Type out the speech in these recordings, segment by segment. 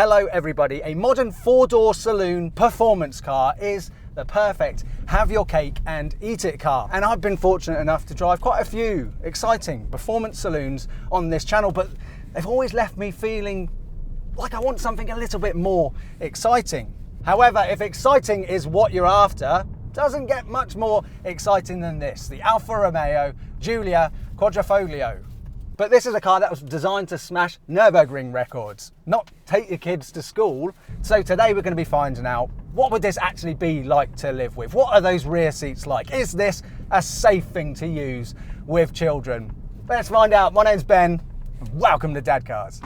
Hello everybody, a modern four-door saloon performance car is the perfect have your cake and eat it car. And I've been fortunate enough to drive quite a few exciting performance saloons on this channel, but they've always left me feeling like I want something a little bit more exciting. However, if exciting is what you're after, doesn't get much more exciting than this, the Alfa Romeo Giulia Quadrifoglio. But this is a car that was designed to smash Nurburgring records, not take your kids to school. So today we're going to be finding out, what would this actually be like to live with? What are those rear seats like? Is this a safe thing to use with children? Let's find out. My name's Ben. Welcome to DadCars.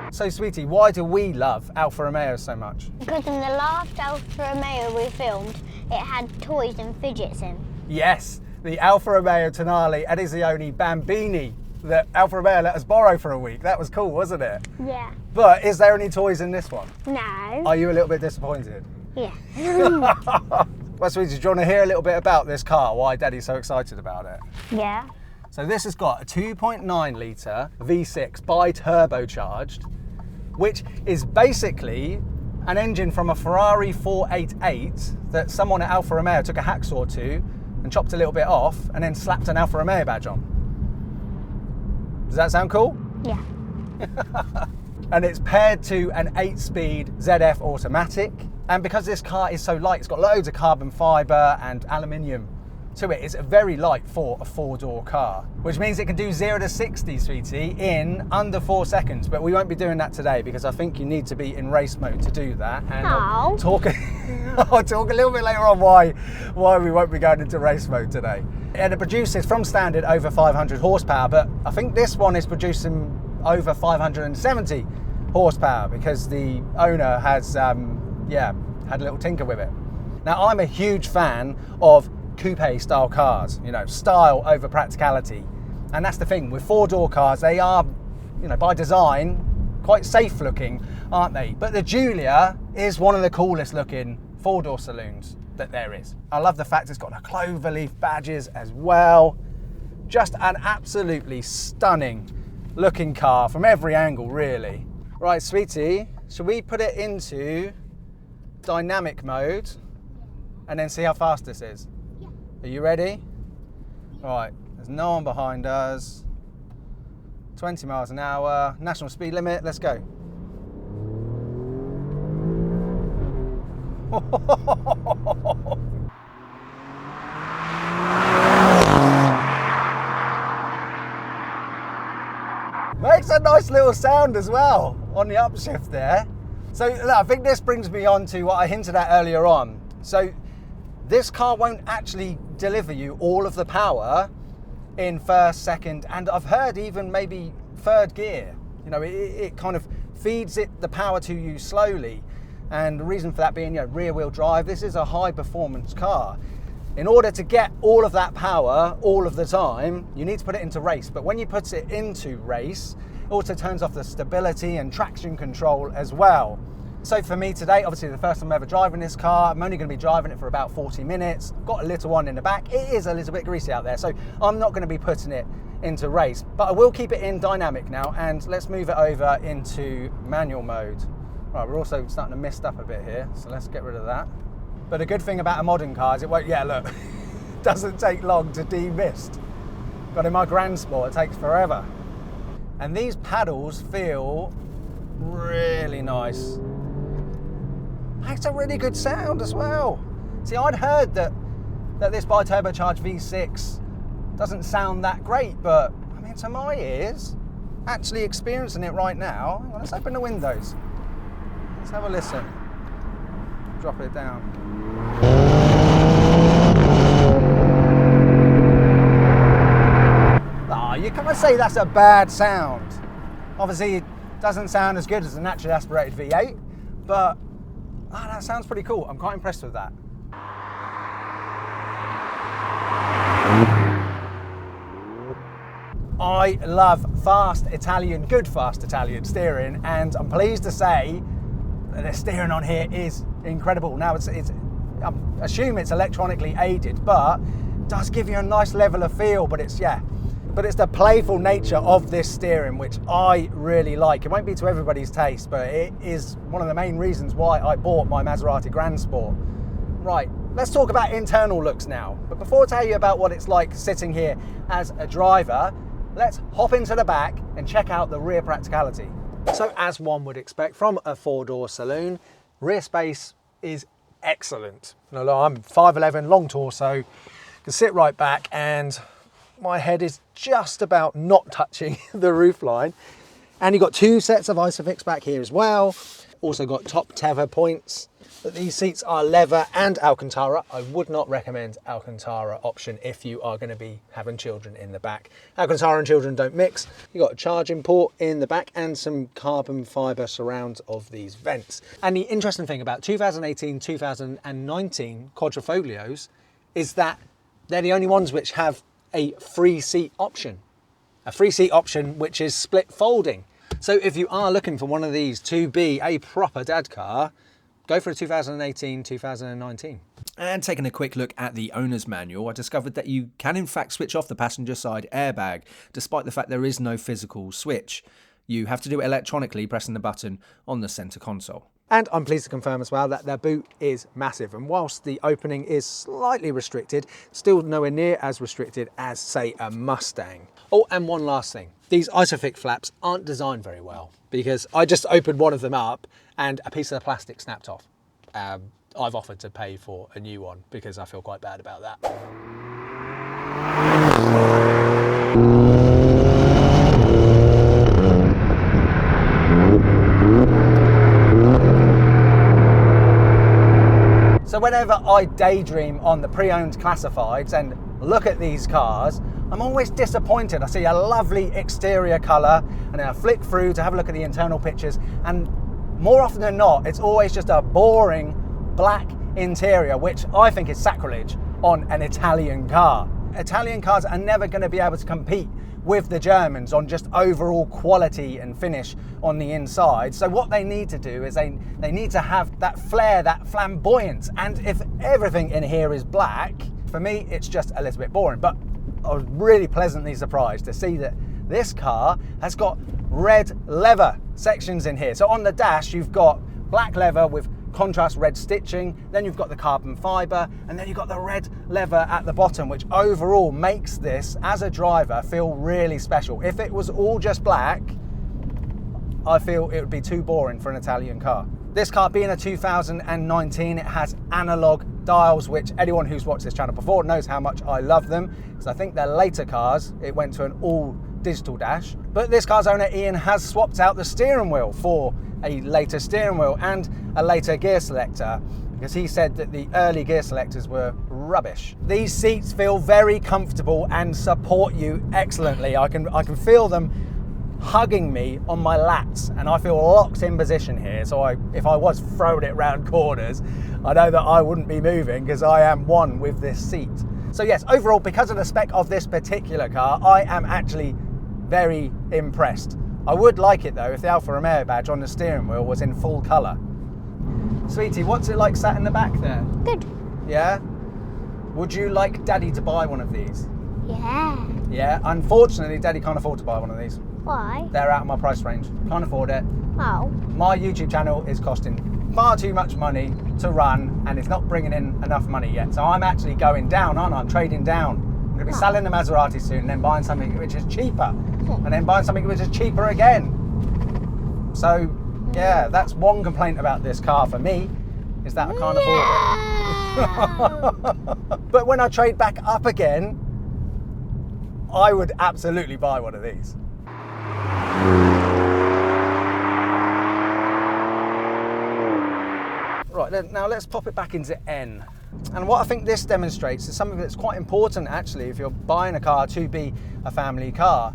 So sweetie, why do we love Alfa Romeo so much? Because in the last Alfa Romeo we filmed, it had toys and fidgets in. Yes, the Alfa Romeo Tonale, and is the only Bambini that Alfa Romeo let us borrow for a week. That was cool, wasn't it? Yeah. But is there any toys in this one? No. Are you a little bit disappointed? Yeah. Well, sweetie, do you want to hear a little bit about this car? Why Daddy's so excited about it? Yeah. So this has got a 2.9 litre V6 bi-turbocharged, which is basically an engine from a Ferrari 488 that someone at Alfa Romeo took a hacksaw to and chopped a little bit off and then slapped an Alfa Romeo badge on. Does that sound cool? Yeah. And it's paired to an 8-speed ZF automatic. And because this car is so light, it's got loads of carbon fibre and aluminium to it. It's very light for a four-door car, which means it can do 0 to 60, sweetie, in under 4 seconds. But we won't be doing that today because I think you need to be in race mode to do that. And I'll talk a little bit later on why we won't be going into race mode today. And it produces from standard over 500 horsepower, but I think this one is producing over 570 horsepower because the owner has, had a little tinker with it. Now, I'm a huge fan of coupe style cars, you know, style over practicality. And that's the thing with four-door cars, they are, you know, by design quite safe looking, aren't they? But the Giulia is one of the coolest looking four-door saloons that there is. I love the fact it's got the cloverleaf badges as well. Just an absolutely stunning looking car from every angle, really. Right, sweetie, should we put it into dynamic mode and then see how fast this is? Are you ready? All right, there's no one behind us. 20 miles an hour, national speed limit, let's go. Makes a nice little sound as well on the upshift there. So look, I think this brings me on to what I hinted at earlier on. So this car won't actually deliver you all of the power in first, second, and I've heard even maybe third gear. You know, it kind of feeds it the power to you slowly. And the reason for that being, you know, rear wheel drive, this is a high performance car. In order to get all of that power all of the time, you need to put it into race. But when you put it into race, it also turns off the stability and traction control as well. So for me today, obviously the first time I'm ever driving this car, I'm only going to be driving it for about 40 minutes. Got a little one in the back. It is a little bit greasy out there, so I'm not going to be putting it into race. But I will keep it in dynamic now, and let's move it over into manual mode. Right, we're also starting to mist up a bit here, so let's get rid of that. But the good thing about a modern car is it won't, look, doesn't take long to demist. But in my Grand Sport, it takes forever. And these paddles feel really nice. Makes a really good sound as well. See, I'd heard that this bi-turbocharged V6 doesn't sound that great, but I mean, to my ears, actually experiencing it right now, well, let's open the windows. Let's have a listen. Drop it down. Oh, you can't say that's a bad sound. Obviously, it doesn't sound as good as a naturally aspirated V8, but that sounds pretty cool. I'm quite impressed with that. I love good fast Italian steering, and I'm pleased to say that the steering on here is incredible. Now, I assume it's electronically aided, but does give you a nice level of feel, but it's the playful nature of this steering which I really like. It won't be to everybody's taste, but it is one of the main reasons why I bought my Maserati Grand Sport. Right, let's talk about internal looks now. But before I tell you about what it's like sitting here as a driver, let's hop into the back and check out the rear practicality. So as one would expect from a four-door saloon, rear space is excellent. Now, I'm 5'11", long torso, can sit right back, and my head is just about not touching the roofline. And you've got two sets of Isofix back here as well. Also got top tether points. But these seats are leather and Alcantara. I would not recommend Alcantara option if you are going to be having children in the back. Alcantara and children don't mix. You've got a charging port in the back and some carbon fibre surrounds of these vents. And the interesting thing about 2018, 2019 Quadrifoglios is that they're the only ones which have a free seat option. A free seat option which is split folding. So if you are looking for one of these to be a proper dad car, go for a 2018, 2019. And taking a quick look at the owner's manual, I discovered that you can in fact switch off the passenger side airbag, despite the fact there is no physical switch. You have to do it electronically, pressing the button on the center console. And I'm pleased to confirm as well that their boot is massive. And whilst the opening is slightly restricted, still nowhere near as restricted as, say, a Mustang. Oh, and one last thing. These Isofix flaps aren't designed very well, because I just opened one of them up and a piece of the plastic snapped off. I've offered to pay for a new one because I feel quite bad about that. So whenever I daydream on the pre-owned classifieds and look at these cars, I'm always disappointed. I see a lovely exterior colour and then I flick through to have a look at the internal pictures, and more often than not, it's always just a boring black interior, which I think is sacrilege on an Italian car. Italian cars are never going to be able to compete with the Germans on just overall quality and finish on the inside. So what they need to do is they need to have that flair, that flamboyance. And if everything in here is black, for me, it's just a little bit boring. But I was really pleasantly surprised to see that this car has got red leather sections in here. So on the dash, you've got black leather with contrast red stitching, then you've got the carbon fibre, and then you've got the red leather at the bottom, which overall makes this, as a driver, feel really special. If it was all just black, I feel it would be too boring for an Italian car. This car being a 2019, it has analog dials, which anyone who's watched this channel before knows how much I love them, because I think their later cars, it went to an all digital dash. But this car's owner, Ian, has swapped out the steering wheel for a later steering wheel and a later gear selector, because he said that the early gear selectors were rubbish. These seats feel very comfortable and support you excellently. I can feel them hugging me on my lats, and I feel locked in position here. So if I was throwing it round corners, I know that I wouldn't be moving because I am one with this seat. So yes, overall, because of the spec of this particular car, I am actually very impressed. I would like it though if the Alfa Romeo badge on the steering wheel was in full colour. Sweetie, what's it like sat in the back there? Good. Yeah? Would you like Daddy to buy one of these? Yeah. Yeah, unfortunately Daddy can't afford to buy one of these. Why? They're out of my price range. Can't afford it. Oh. My YouTube channel is costing far too much money to run and it's not bringing in enough money yet. So I'm actually going down, aren't I? I'm trading down. I'm going to be selling the Maserati soon and then buying something which is cheaper. And then buying something which is cheaper again. So yeah, that's one complaint about this car for me, is that I can't afford it. But when I trade back up again, I would absolutely buy one of these. Right, now let's pop it back into N. And what I think this demonstrates is something that's quite important actually if you're buying a car to be a family car.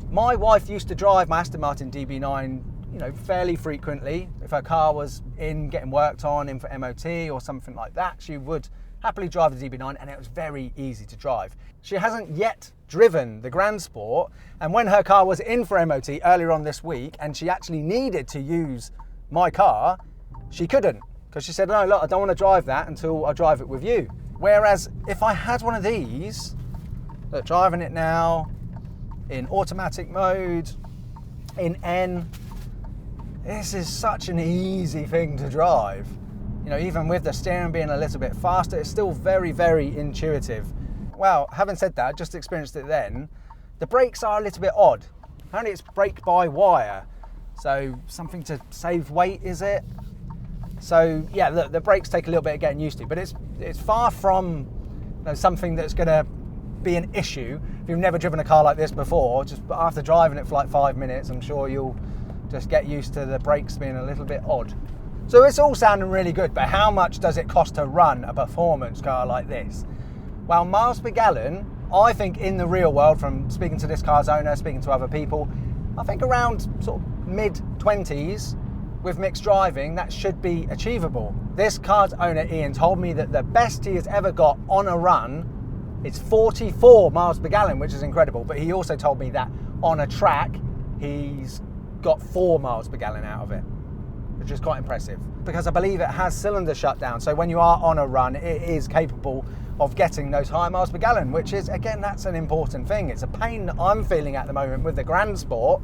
My wife used to drive my Aston Martin DB9, you know, fairly frequently. If her car was getting worked on, in for MOT or something like that, she would happily drive the DB9 and it was very easy to drive. She hasn't yet driven the Grand Sport, and when her car was in for MOT earlier on this week and she actually needed to use my car, she couldn't, because she said, no, look, I don't want to drive that until I drive it with you. Whereas if I had one of these, look, driving it now in automatic mode, in N, this is such an easy thing to drive. You know, even with the steering being a little bit faster, it's still very, very intuitive. Well, having said that, I just experienced it then. The brakes are a little bit odd. Apparently it's brake by wire. So something to save weight, is it? So yeah, look, the brakes take a little bit of getting used to, but it's far from something that's going to be an issue. If you've never driven a car like this before, just after driving it for like 5 minutes, I'm sure you'll just get used to the brakes being a little bit odd. So it's all sounding really good, but how much does it cost to run a performance car like this? Well, miles per gallon, I think in the real world, from speaking to this car's owner, speaking to other people, I think around sort of mid-20s with mixed driving, that should be achievable. This car's owner, Ian, told me that the best he has ever got on a run is 44 miles per gallon, which is incredible. But he also told me that on a track, he's got 4 miles per gallon out of it, which is quite impressive. Because I believe it has cylinder shutdown. So when you are on a run, it is capable of getting those high miles per gallon, which is, again, that's an important thing. It's a pain that I'm feeling at the moment with the Grand Sport,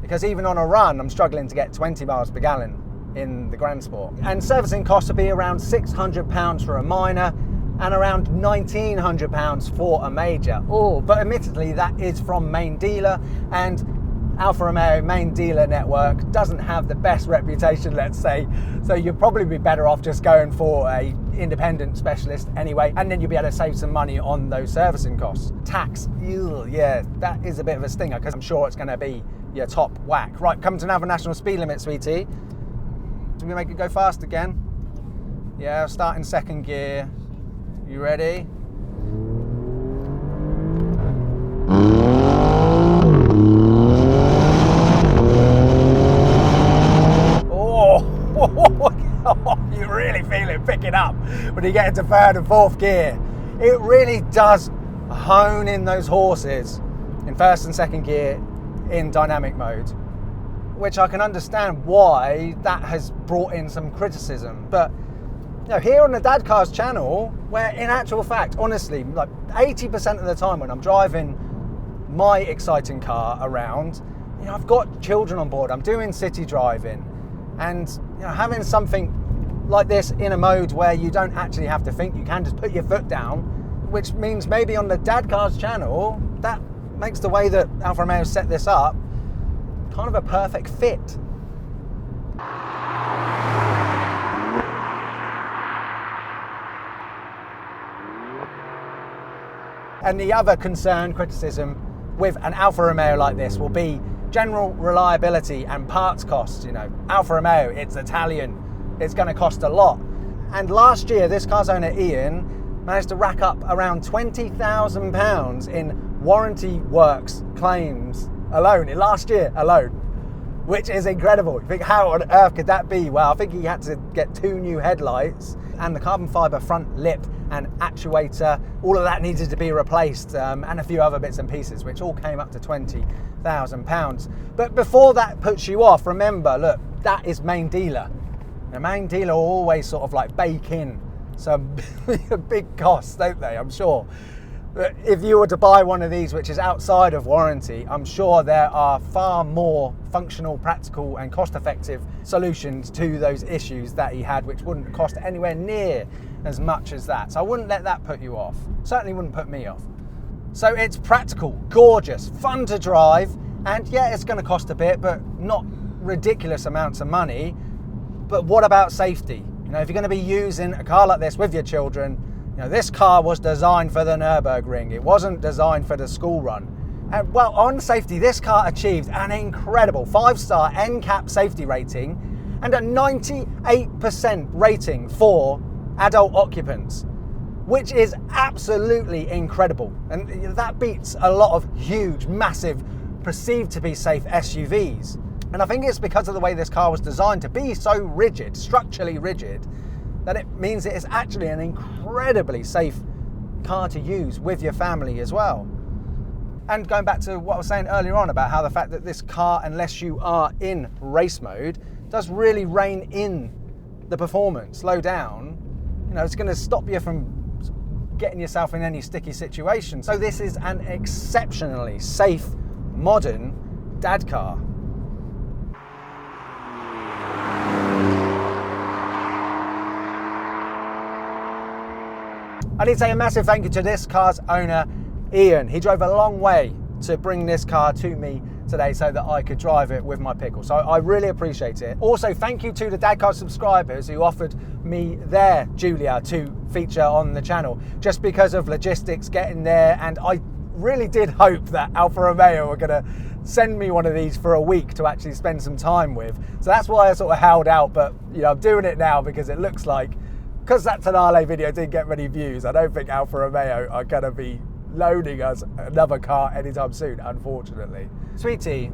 because even on a run, I'm struggling to get 20 miles per gallon in the Grand Sport. And servicing costs will be around £600 for a minor and around £1,900 for a major. Oh, but admittedly, that is from main dealer, and Alfa Romeo main dealer network doesn't have the best reputation, let's say, so you'll probably be better off just going for a independent specialist anyway, and then you'll be able to save some money on those servicing costs. Tax, ew, yeah, that is a bit of a stinger, because I'm sure it's going to be your top whack. Right, come to another national speed limit, sweetie. Do we make it go fast again? Yeah, start in second gear. You ready? You really feel it picking up when you get into third and fourth gear. It really does hone in those horses in first and second gear in dynamic mode, which I can understand why that has brought in some criticism. But you know, here on the DadCars channel, where in actual fact, honestly, like 80% of the time when I'm driving my exciting car around, you know, I've got children on board, I'm doing city driving, and you know, having something like this in a mode where you don't actually have to think, you can just put your foot down, which means maybe on the DadCars channel, that makes the way that Alfa Romeo set this up kind of a perfect fit. And the other concern, criticism with an Alfa Romeo like this will be general reliability and parts costs. You know, Alfa Romeo, it's Italian, it's going to cost a lot. And last year, this car's owner, Ian, managed to rack up around £20,000 in warranty works claims alone, in last year alone, which is incredible. You think, how on earth could that be? Well, I think he had to get 2 new headlights and the carbon fibre front lip and actuator, all of that needed to be replaced, and a few other bits and pieces, which all came up to £20,000. But before that puts you off, remember, look, that is main dealer. The main dealer will always sort of like bake in some big costs, don't they? I'm sure. But if you were to buy one of these, which is outside of warranty, I'm sure there are far more functional, practical and cost-effective solutions to those issues that he had, which wouldn't cost anywhere near as much as that. So I wouldn't let that put you off. Certainly wouldn't put me off. So it's practical, gorgeous, fun to drive, and yeah, it's going to cost a bit, but not ridiculous amounts of money. But what about safety? You know, if you're going to be using a car like this with your children, you know, this car was designed for the Nurburgring. It wasn't designed for the school run. And well, on safety, this car achieved an incredible 5-star NCAP safety rating and a 98% rating for adult occupants, which is absolutely incredible. And that beats a lot of huge, massive, perceived to be safe SUVs. And I think it's because of the way this car was designed to be so rigid, structurally rigid, that it means it is actually an incredibly safe car to use with your family as well. And going back to what I was saying earlier on about how the fact that this car, unless you are in race mode, does really rein in the performance, slow down. You know, it's going to stop you from getting yourself in any sticky situation. So this is an exceptionally safe, modern dad car. I need to say a massive thank you to this car's owner, Ian. He drove a long way to bring this car to me today so that I could drive it with my pickle. So I really appreciate it. Also, thank you to the DadCars subscribers who offered me their Giulia to feature on the channel just because of logistics getting there. And I really did hope that Alfa Romeo were gonna send me one of these for a week to actually spend some time with. So that's why I sort of held out, but you know, I'm doing it now because it looks like, because that Tonale video didn't get many views, I don't think Alfa Romeo are gonna be loaning us another car anytime soon, unfortunately. Sweetie,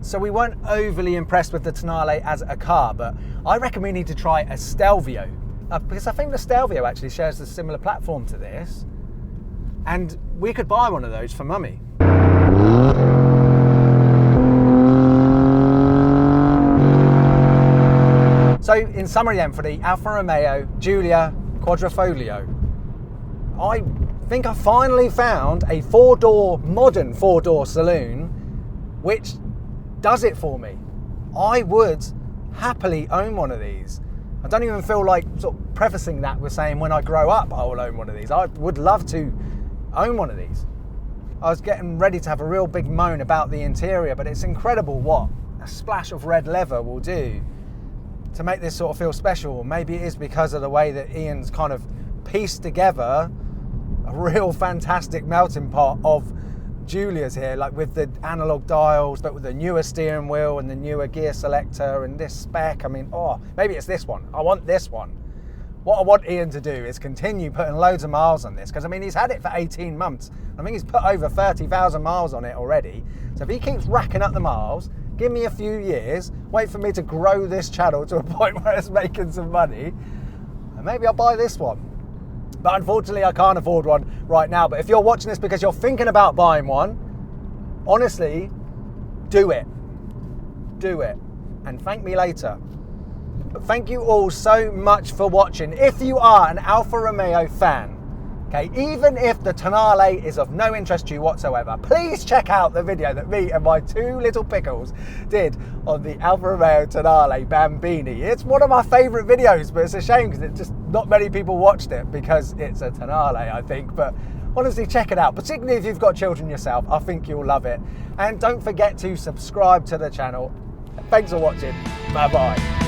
so we weren't overly impressed with the Tonale as a car, but I reckon we need to try a Stelvio, because I think the Stelvio actually shares a similar platform to this, and we could buy one of those for Mummy. So in summary then, for the Alfa Romeo Giulia Quadrifoglio, I think I finally found a modern four-door saloon which does it for me. I would happily own one of these. I don't even feel like sort of prefacing that with saying when I grow up I will own one of these. I would love to own one of these. I was getting ready to have a real big moan about the interior, but it's incredible what a splash of red leather will do to make this sort of feel special. Maybe it is because of the way that Ian's kind of pieced together a real fantastic melting pot of Giulias here, like with the analog dials, but with the newer steering wheel and the newer gear selector and this spec. I mean, oh, maybe it's this one. I want this one. What I want Ian to do is continue putting loads of miles on this, because I mean, he's had it for 18 months. I think he's put over 30,000 miles on it already. So if he keeps racking up the miles, give me a few years, wait for me to grow this channel to a point where it's making some money, and maybe I'll buy this one. But unfortunately, I can't afford one right now. But if you're watching this because you're thinking about buying one, honestly, do it. Do it. And thank me later. But thank you all so much for watching. If you are an Alfa Romeo fan, okay, even if the Tonale is of no interest to you whatsoever, please check out the video that me and my two little pickles did on the Alfa Romeo Tonale Bambini. It's one of my favourite videos, but it's a shame because it just not many people watched it because it's a Tonale, I think. But honestly, check it out, particularly if you've got children yourself. I think you'll love it. And don't forget to subscribe to the channel. Thanks for watching. Bye bye.